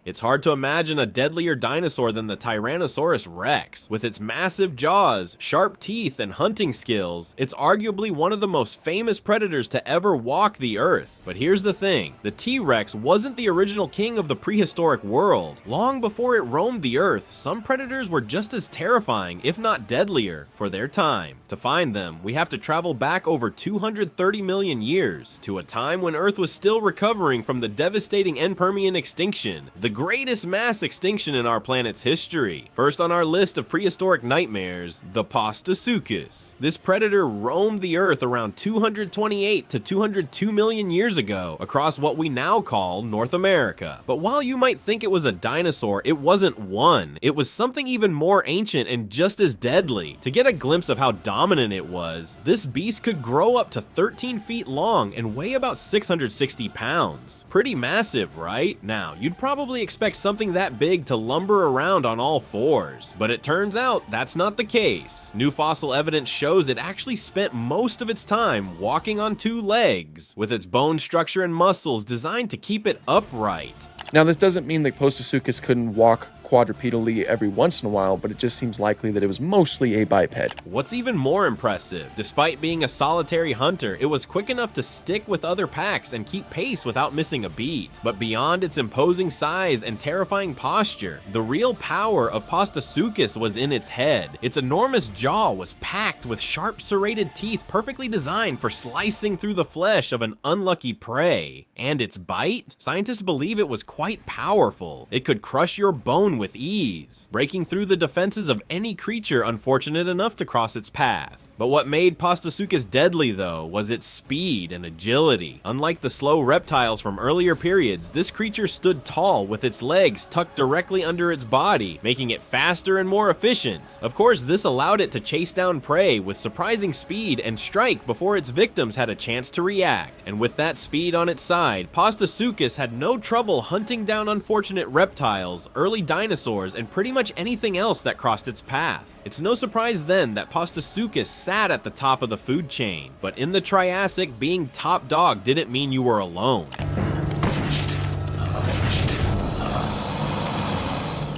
It's hard to imagine a deadlier dinosaur than the Tyrannosaurus rex. With its massive jaws, sharp teeth, and hunting skills, it's arguably one of the most famous predators to ever walk the earth. But here's the thing, the T-Rex wasn't the original king of the prehistoric world. Long before it roamed the earth, some predators were just as terrifying, if not deadlier, for their time. To find them, we have to travel back over 230 million years, to a time when Earth was still recovering from the devastating end-Permian extinction, the greatest mass extinction in our planet's history. First on our list of prehistoric nightmares, the Postosuchus. This predator roamed the Earth around 228 to 202 million years ago across what we now call North America. But while you might think it was a dinosaur, it wasn't one. It was something even more ancient and just as deadly. To get a glimpse of how dominant it was, this beast could grow up to 13 feet long and weigh about 660 pounds. Pretty massive, right? Now, you'd probably expect something that big to lumber around on all fours, but it turns out that's not the case. New fossil evidence shows it actually spent most of its time walking on two legs, with its bone structure and muscles designed to keep it upright. Now, this doesn't mean that Postosuchus couldn't walk quadrupedally every once in a while, but it just seems likely that it was mostly a biped. What's even more impressive, despite being a solitary hunter, it was quick enough to stick with other packs and keep pace without missing a beat. But beyond its imposing size and terrifying posture, the real power of Postosuchus was in its head. Its enormous jaw was packed with sharp serrated teeth perfectly designed for slicing through the flesh of an unlucky prey. And its bite? Scientists believe it was quite powerful. It could crush your bone with ease, breaking through the defenses of any creature unfortunate enough to cross its path. But what made Postosuchus deadly, though, was its speed and agility. Unlike the slow reptiles from earlier periods, this creature stood tall with its legs tucked directly under its body, making it faster and more efficient. Of course, this allowed it to chase down prey with surprising speed and strike before its victims had a chance to react. And with that speed on its side, Postosuchus had no trouble hunting down unfortunate reptiles, early dinosaurs, and pretty much anything else that crossed its path. It's no surprise then that Postosuchus sat at the top of the food chain, but in the Triassic, being top dog didn't mean you were alone.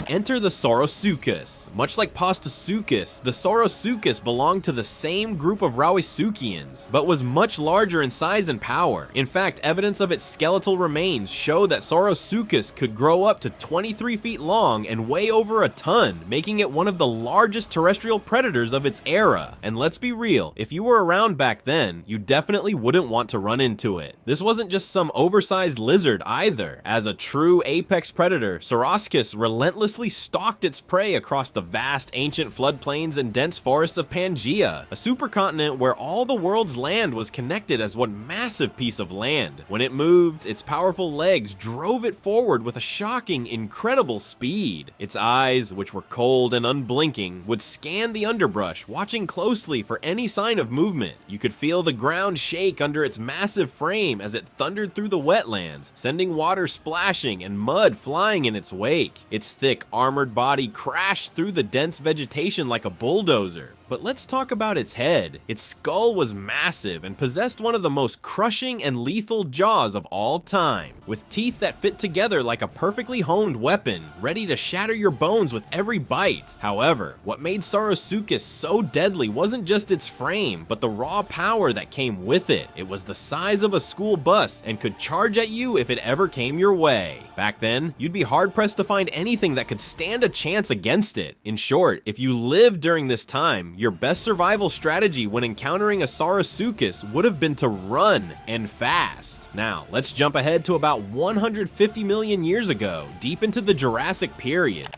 Enter the Saurosuchus. Much like Postosuchus, the Saurosuchus belonged to the same group of Rawisuchians, but was much larger in size and power. In fact, evidence of its skeletal remains show that Saurosuchus could grow up to 23 feet long and weigh over a ton, making it one of the largest terrestrial predators of its era. And let's be real, if you were around back then, you definitely wouldn't want to run into it. This wasn't just some oversized lizard either. As a true apex predator, Saurosuchus relentlessly stalked its prey across the vast ancient floodplains and dense forests of Pangaea, a supercontinent where all the world's land was connected as one massive piece of land. When it moved, its powerful legs drove it forward with a shocking, incredible speed. Its eyes, which were cold and unblinking, would scan the underbrush, watching closely for any sign of movement. You could feel the ground shake under its massive frame as it thundered through the wetlands, sending water splashing and mud flying in its wake. Its thick, armored body crashed through the dense vegetation like a bulldozer. But let's talk about its head. Its skull was massive and possessed one of the most crushing and lethal jaws of all time, with teeth that fit together like a perfectly honed weapon, ready to shatter your bones with every bite. However, what made Saurosuchus so deadly wasn't just its frame, but the raw power that came with it. It was the size of a school bus and could charge at you if it ever came your way. Back then, you'd be hard-pressed to find anything that could stand a chance against it. In short, if you lived during this time, your best survival strategy when encountering a Saurosuchus would have been to run, and fast. Now, let's jump ahead to about 150 million years ago, deep into the Jurassic period.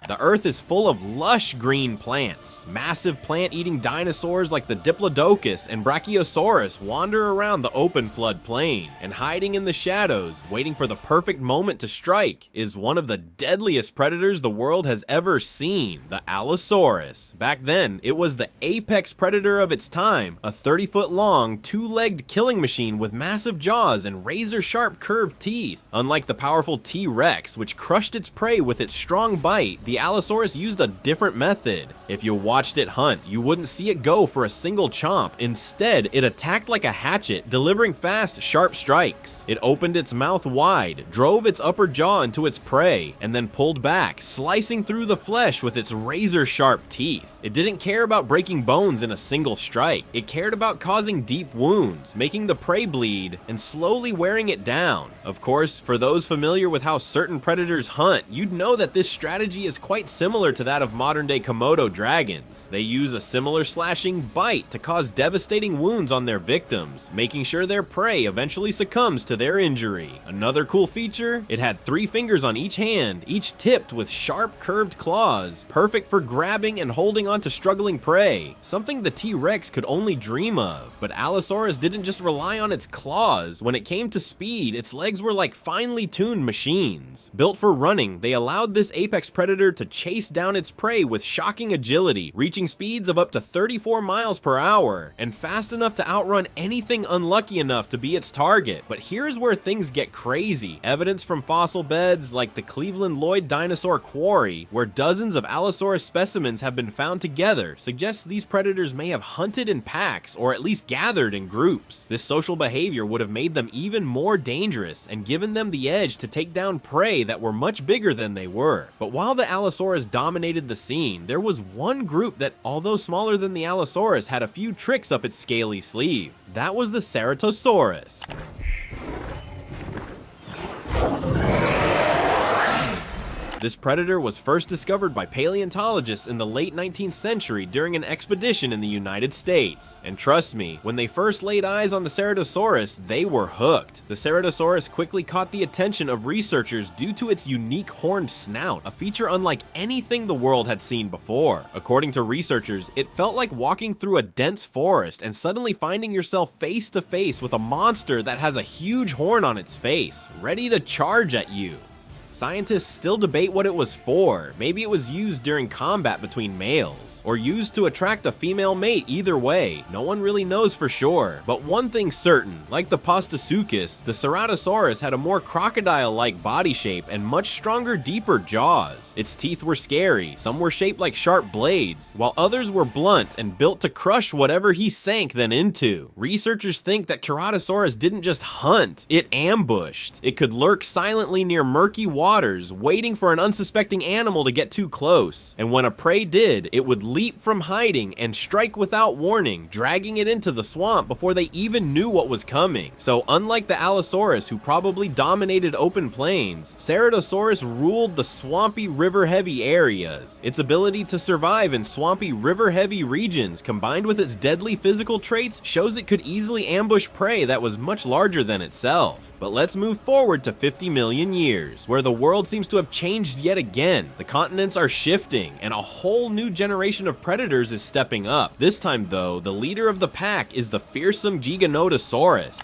The Earth is full of lush green plants. Massive plant-eating dinosaurs like the Diplodocus and Brachiosaurus wander around the open flood plain, and hiding in the shadows, waiting for the perfect moment to strike, is one of the deadliest predators the world has ever seen, the Allosaurus. Back then, it was the apex predator of its time, a 30-foot-long, two-legged killing machine with massive jaws and razor-sharp curved teeth. Unlike the powerful T-Rex, which crushed its prey with its strong bite, the the Allosaurus used a different method. If you watched it hunt, you wouldn't see it go for a single chomp. Instead, it attacked like a hatchet, delivering fast, sharp strikes. It opened its mouth wide, drove its upper jaw into its prey, and then pulled back, slicing through the flesh with its razor-sharp teeth. It didn't care about breaking bones in a single strike. It cared about causing deep wounds, making the prey bleed, and slowly wearing it down. Of course, for those familiar with how certain predators hunt, you'd know that this strategy is quite similar to that of modern-day Komodo dragons. They use a similar slashing bite to cause devastating wounds on their victims, making sure their prey eventually succumbs to their injury. Another cool feature, it had 3 fingers on each hand, each tipped with sharp curved claws, perfect for grabbing and holding onto struggling prey, something the T-Rex could only dream of. But Allosaurus didn't just rely on its claws. When it came to speed, its legs were like finely tuned machines. Built for running, they allowed this apex predator to chase down its prey with shocking agility, reaching speeds of up to 34 miles per hour, and fast enough to outrun anything unlucky enough to be its target. But here's where things get crazy. Evidence from fossil beds like the Cleveland Lloyd Dinosaur Quarry, where dozens of Allosaurus specimens have been found together, suggests these predators may have hunted in packs or at least gathered in groups. This social behavior would have made them even more dangerous and given them the edge to take down prey that were much bigger than they were. But while the Allosaurus dominated the scene, there was one group that, although smaller than the Allosaurus, had a few tricks up its scaly sleeve. That was the Ceratosaurus. This predator was first discovered by paleontologists in the late 19th century during an expedition in the United States. And trust me, when they first laid eyes on the Ceratosaurus, they were hooked. The Ceratosaurus quickly caught the attention of researchers due to its unique horned snout, a feature unlike anything the world had seen before. According to researchers, it felt like walking through a dense forest and suddenly finding yourself face to face with a monster that has a huge horn on its face, ready to charge at you. Scientists still debate what it was for. Maybe it was used during combat between males, or used to attract a female mate. Either way, no one really knows for sure. But one thing's certain, like the Postosuchus, the Ceratosaurus had a more crocodile-like body shape and much stronger, deeper jaws. Its teeth were scary, some were shaped like sharp blades, while others were blunt and built to crush whatever he sank then into. Researchers think that Carcharodontosaurus didn't just hunt, it ambushed. It could lurk silently near murky waters, waiting for an unsuspecting animal to get too close. And when a prey did, it would leap from hiding and strike without warning, dragging it into the swamp before they even knew what was coming. So unlike the Allosaurus, who probably dominated open plains, Ceratosaurus ruled the swampy, river-heavy areas. Its ability to survive in swampy, river-heavy regions, combined with its deadly physical traits, shows it could easily ambush prey that was much larger than itself. But let's move forward to 50 million years, where the world seems to have changed yet again. The continents are shifting, and a whole new generation of predators is stepping up. This time though, the leader of the pack is the fearsome Giganotosaurus.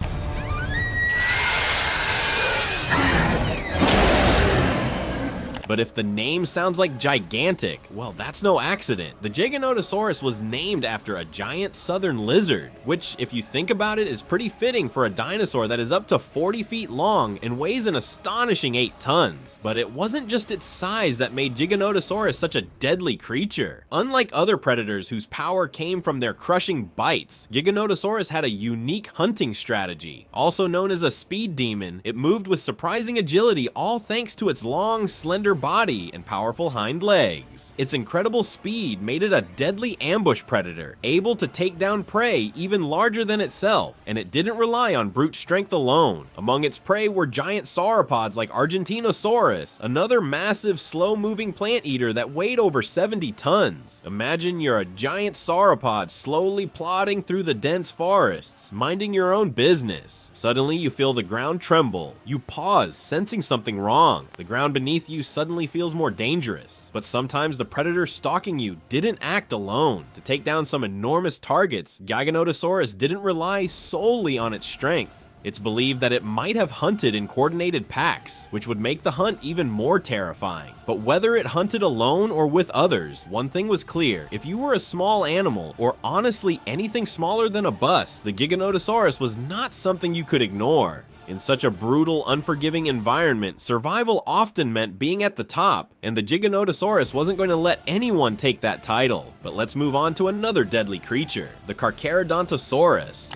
But if the name sounds like gigantic, well, that's no accident. The Giganotosaurus was named after a giant southern lizard, which, if you think about it, is pretty fitting for a dinosaur that is up to 40 feet long and weighs an astonishing 8 tons. But it wasn't just its size that made Giganotosaurus such a deadly creature. Unlike other predators whose power came from their crushing bites, Giganotosaurus had a unique hunting strategy. Also known as a speed demon, it moved with surprising agility, all thanks to its long, slender body and powerful hind legs. Its incredible speed made it a deadly ambush predator, able to take down prey even larger than itself, and it didn't rely on brute strength alone. Among its prey were giant sauropods like Argentinosaurus, another massive, slow-moving plant eater that weighed over 70 tons. Imagine you're a giant sauropod slowly plodding through the dense forests, minding your own business. Suddenly you feel the ground tremble. You pause, sensing something wrong. The ground beneath you suddenly feels more dangerous. But sometimes the predator stalking you didn't act alone. To take down some enormous targets, Giganotosaurus didn't rely solely on its strength. It's believed that it might have hunted in coordinated packs, which would make the hunt even more terrifying. But whether it hunted alone or with others, one thing was clear. If you were a small animal, or honestly anything smaller than a bus, the Giganotosaurus was not something you could ignore. In such a brutal, unforgiving environment, survival often meant being at the top, and the Giganotosaurus wasn't going to let anyone take that title. But let's move on to another deadly creature, the Carcharodontosaurus.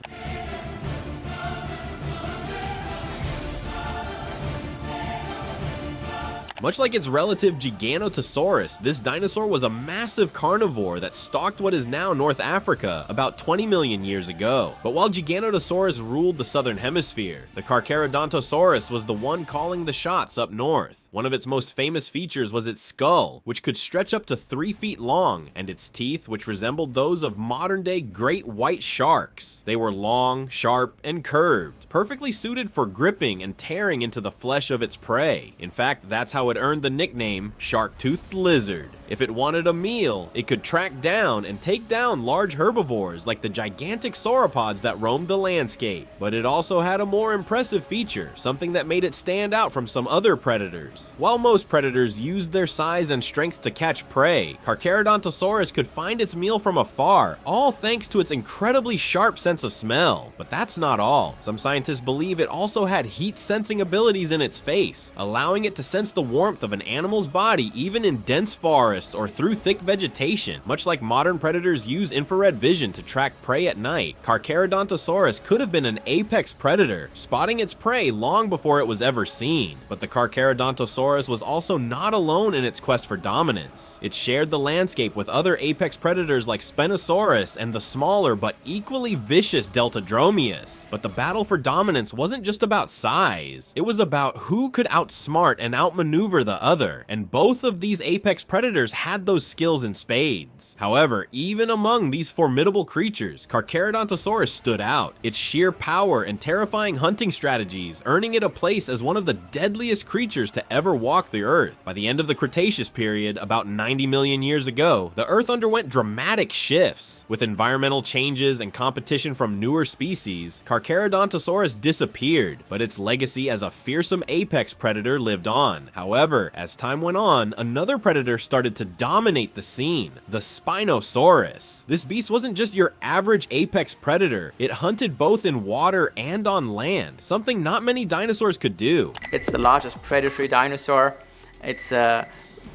Much like its relative Giganotosaurus, this dinosaur was a massive carnivore that stalked what is now North Africa about 20 million years ago. But while Giganotosaurus ruled the southern hemisphere, the Carcharodontosaurus was the one calling the shots up north. One of its most famous features was its skull, which could stretch up to 3 feet long, and its teeth, which resembled those of modern-day great white sharks. They were long, sharp, and curved, perfectly suited for gripping and tearing into the flesh of its prey. In fact, that's how it earned the nickname Shark-Toothed Lizard. If it wanted a meal, it could track down and take down large herbivores like the gigantic sauropods that roamed the landscape. But it also had a more impressive feature, something that made it stand out from some other predators. While most predators used their size and strength to catch prey, Carcharodontosaurus could find its meal from afar, all thanks to its incredibly sharp sense of smell. But that's not all. Some scientists believe it also had heat-sensing abilities in its face, allowing it to sense the warmth of an animal's body even in dense forests or through thick vegetation. Much like modern predators use infrared vision to track prey at night, Carcharodontosaurus could have been an apex predator, spotting its prey long before it was ever seen. But the Carcharodontosaurus was also not alone in its quest for dominance. It shared the landscape with other apex predators like Spinosaurus and the smaller but equally vicious Deltadromeus. But the battle for dominance wasn't just about size. It was about who could outsmart and outmaneuver the other, and both of these apex predators had those skills in spades. However, even among these formidable creatures, Carcharodontosaurus stood out. Its sheer power and terrifying hunting strategies earning it a place as one of the deadliest creatures to ever walk the Earth. By the end of the Cretaceous period, about 90 million years ago, the Earth underwent dramatic shifts. With environmental changes and competition from newer species, Carcharodontosaurus disappeared, but its legacy as a fearsome apex predator lived on. However, as time went on, another predator started to dominate the scene, the Spinosaurus. This beast wasn't just your average apex predator, it hunted both in water and on land, something not many dinosaurs could do. It's the largest predatory dinosaur. It's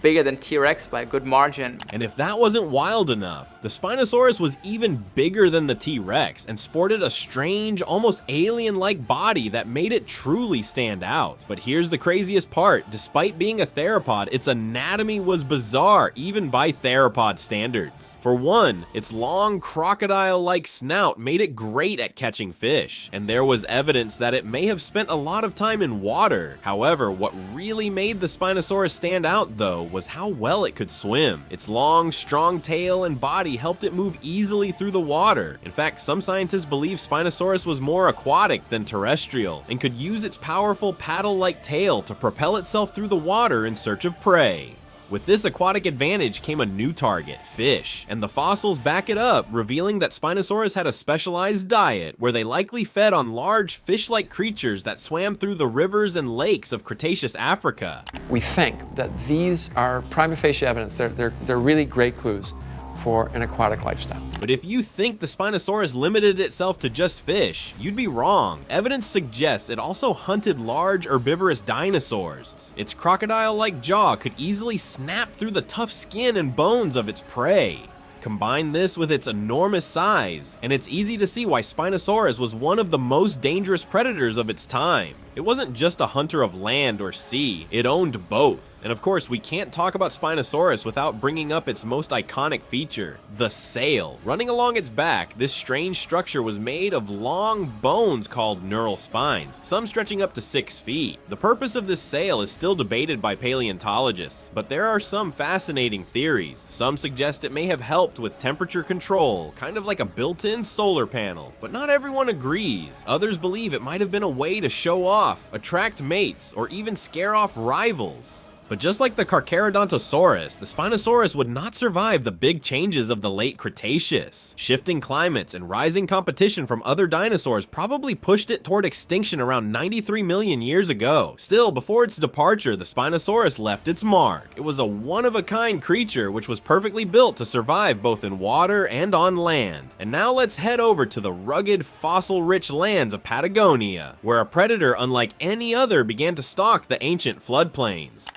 bigger than T-Rex by a good margin. And if that wasn't wild enough, the Spinosaurus was even bigger than the T-Rex and sported a strange, almost alien-like body that made it truly stand out. But here's the craziest part, despite being a theropod, its anatomy was bizarre even by theropod standards. For one, its long crocodile-like snout made it great at catching fish, and there was evidence that it may have spent a lot of time in water. However, what really made the Spinosaurus stand out though was how well it could swim. Its long, strong tail and body helped it move easily through the water. In fact, some scientists believe Spinosaurus was more aquatic than terrestrial and could use its powerful paddle-like tail to propel itself through the water in search of prey. With this aquatic advantage came a new target, fish, and the fossils back it up, revealing that Spinosaurus had a specialized diet where they likely fed on large fish-like creatures that swam through the rivers and lakes of Cretaceous Africa. We think that these are prima facie evidence. They're really great clues for an aquatic lifestyle. But if you think the Spinosaurus limited itself to just fish, you'd be wrong. Evidence suggests it also hunted large herbivorous dinosaurs. Its crocodile-like jaw could easily snap through the tough skin and bones of its prey. Combine this with its enormous size, and it's easy to see why Spinosaurus was one of the most dangerous predators of its time. It wasn't just a hunter of land or sea, it owned both. And of course, we can't talk about Spinosaurus without bringing up its most iconic feature, the sail. Running along its back, this strange structure was made of long bones called neural spines, some stretching up to 6 feet. The purpose of this sail is still debated by paleontologists, but there are some fascinating theories. Some suggest it may have helped with temperature control, kind of like a built-in solar panel, but not everyone agrees. Others believe it might have been a way to show off, attract mates, or even scare off rivals. But just like the Carcharodontosaurus, the Spinosaurus would not survive the big changes of the late Cretaceous. Shifting climates and rising competition from other dinosaurs probably pushed it toward extinction around 93 million years ago. Still, before its departure, the Spinosaurus left its mark. It was a one-of-a-kind creature which was perfectly built to survive both in water and on land. And now let's head over to the rugged, fossil-rich lands of Patagonia, where a predator unlike any other began to stalk the ancient floodplains.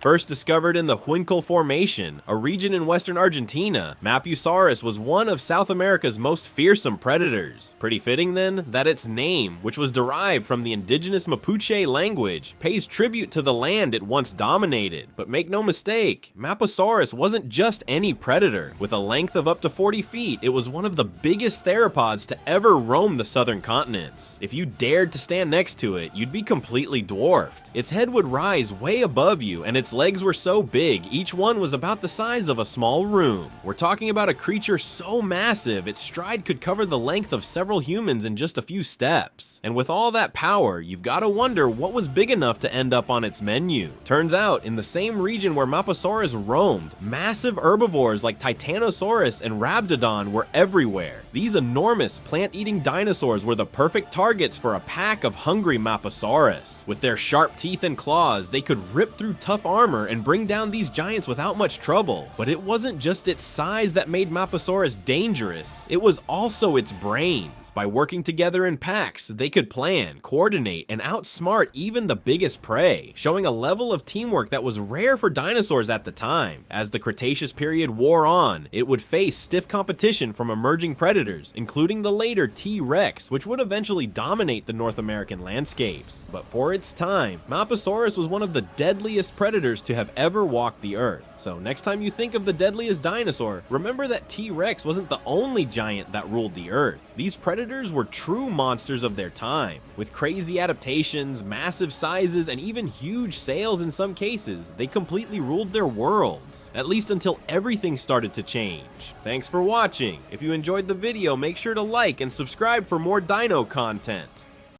First discovered in the Huincal Formation, a region in western Argentina, Mapusaurus was one of South America's most fearsome predators. Pretty fitting then, that its name, which was derived from the indigenous Mapuche language, pays tribute to the land it once dominated. But make no mistake, Mapusaurus wasn't just any predator. With a length of up to 40 feet, it was one of the biggest theropods to ever roam the southern continents. If you dared to stand next to it, you'd be completely dwarfed. Its head would rise way above you, and its legs were so big, each one was about the size of a small room. We're talking about a creature so massive, its stride could cover the length of several humans in just a few steps. And with all that power, you've gotta wonder what was big enough to end up on its menu. Turns out, in the same region where Mapusaurus roamed, massive herbivores like Tyrannosaurus and Rabdodon were everywhere. These enormous plant-eating dinosaurs were the perfect targets for a pack of hungry Mapusaurus. With their sharp teeth and claws, they could rip through tough armor and bring down these giants without much trouble. But it wasn't just its size that made Mapusaurus dangerous, it was also its brains. By working together in packs, they could plan, coordinate, and outsmart even the biggest prey, showing a level of teamwork that was rare for dinosaurs at the time. As the Cretaceous period wore on, it would face stiff competition from emerging predators, including the later T-Rex, which would eventually dominate the North American landscapes. But for its time, Mapusaurus was one of the deadliest predators to have ever walked the earth. So next time you think of the deadliest dinosaur, remember that T-Rex wasn't the only giant that ruled the earth. These predators were true monsters of their time. With crazy adaptations, massive sizes, and even huge sails in some cases, they completely ruled their worlds. At least until everything started to change. Thanks for watching. If you enjoyed the video, make sure to like and subscribe for more dino content.